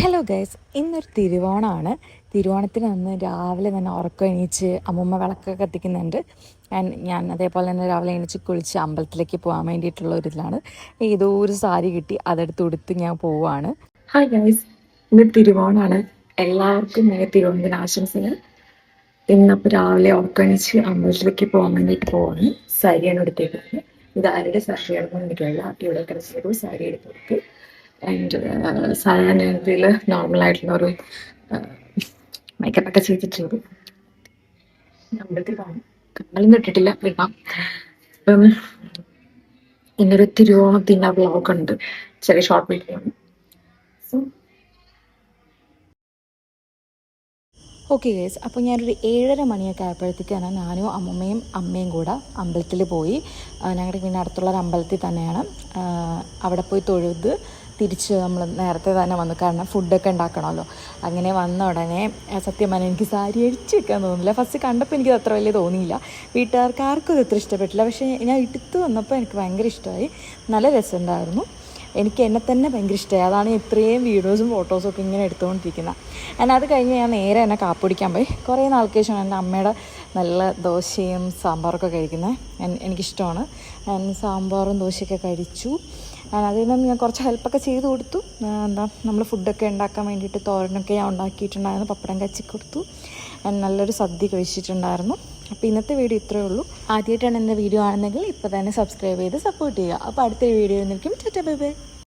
Hello guys, ഇന്നൊരു തിരുവോണമാണ്. തിരുവോണത്തിന് അന്ന് രാവിലെ തന്നെ ഉറക്കം എണീച്ച് അമ്മൂമ്മ വിളക്കൊക്കെ കത്തിക്കുന്നുണ്ട്. ഞാൻ അതേപോലെ തന്നെ രാവിലെ എണീച്ച് കുളിച്ച് അമ്പലത്തിലേക്ക് പോകാൻ വേണ്ടിയിട്ടുള്ള ഒരു ഇതിലാണ്. ഏതോ ഒരു സാരി കിട്ടി, അതെടുത്ത് ഉടുത്ത് ഞാൻ പോവാണ്. ഹായ് ഗൈസ്, ഇന്ന് തിരുവോണമാണ്. എല്ലാവർക്കും തിരുവോണത്തിന് ആശംസകൾ. ഇന്നപ്പോൾ രാവിലെ ഉറക്കം എണീച്ച് അമ്പലത്തിലേക്ക് പോകാൻ വേണ്ടിയിട്ട് പോവാണ്. സാരിയാണ് എടുത്തേക്കുന്നത്. ഇത് ആരുടെ സാരിയാണെന്ന് എനിക്കറിയില്ല. ഇവിടെ കിടച്ചൊരു സാരി എടുത്ത് കൊടുത്ത് ആൻഡ് സാധാരണ രീതിയിൽ നോർമലായിട്ടുള്ള ഒരു മേക്കപ്പൊക്കെ ചെയ്തിട്ടുണ്ട്. അമ്പലത്തിൽ കാണും, കമ്മലൊന്നും ഇട്ടിട്ടില്ല. ഇടാം. ഇപ്പം ഇന്നൊരു തിരുവോണത്തിൻ്റെ വ്ളോഗ് ഉണ്ട്, ചെറിയ ഷോർട്ട് വീഡിയോ ആണ്. സോ ഓക്കെ ഗൈസ്, അപ്പോൾ ഞാനൊരു 7:30 മണിയൊക്കെ ആയപ്പോഴത്തേക്കാണ് ഞാനും അമ്മയും കൂടെ അമ്പലത്തിൽ പോയി. ഞങ്ങളുടെ പിന്നെ അടുത്തുള്ളൊരു അമ്പലത്തിൽ തന്നെയാണ്. അവിടെ പോയി തൊഴുത് തിരിച്ച് നമ്മൾ നേരത്തെ തന്നെ വന്നു, കാരണം ഫുഡൊക്കെ ഉണ്ടാക്കണമല്ലോ. അങ്ങനെ വന്ന ഉടനെ സത്യം പറഞ്ഞാൽ എനിക്ക് സാരി അഴിച്ച് വെക്കാൻ തോന്നില്ല. ഫസ്റ്റ് കണ്ടപ്പോൾ എനിക്കത് അത്ര വലിയ തോന്നിയില്ല. വീട്ടുകാർക്ക് ആർക്കും അത് ഇത്ര ഇഷ്ടപ്പെട്ടില്ല. പക്ഷേ ഞാൻ എടുത്ത് വന്നപ്പോൾ എനിക്ക് ഭയങ്കര ഇഷ്ടമായി. നല്ല രസമുണ്ടായിരുന്നു. എനിക്ക് എന്നെ തന്നെ ഭയങ്കര ഇഷ്ടമായി. അതാണ് ഇത്രയും വീഡിയോസും ഫോട്ടോസും ഒക്കെ ഇങ്ങനെ എടുത്തുകൊണ്ടിരിക്കുന്നത്. എന്നാൽ അത് കഴിഞ്ഞ് ഞാൻ നേരെ എന്നെ കാപ്പിടിക്കാൻ പോയി. കുറേ നാൾക്ക് ശേഷം എൻ്റെ അമ്മയുടെ നല്ല ദോശയും സാമ്പാറൊക്കെ കഴിക്കുന്നത് എനിക്കിഷ്ടമാണ്. ഞാൻ സാമ്പാറും ദോശയൊക്കെ കഴിച്ചു. അതിനും ഞാൻ കുറച്ച് ഹെൽപ്പൊക്കെ ചെയ്ത് കൊടുത്തു. നമ്മൾ ഫുഡൊക്കെ ഉണ്ടാക്കാൻ വേണ്ടിയിട്ട് തോരനൊക്കെ ഞാൻ ഉണ്ടാക്കിയിട്ടുണ്ടായിരുന്നു. പപ്പടം കച്ചി കൊടുത്തു. നല്ലൊരു സദ്യ കഴിച്ചിട്ടുണ്ടായിരുന്നു. അപ്പോൾ ഇന്നത്തെ വീഡിയോ ഇത്രയേ ഉള്ളൂ. ആദ്യമായിട്ടാണ് എൻ്റെ വീഡിയോ ആണെന്നെങ്കിൽ ഇപ്പോൾ തന്നെ സബ്സ്ക്രൈബ് ചെയ്ത് സപ്പോർട്ട് ചെയ്യുക. അപ്പോൾ അടുത്തൊരു വീഡിയോ നിൽക്കും. Bye bye.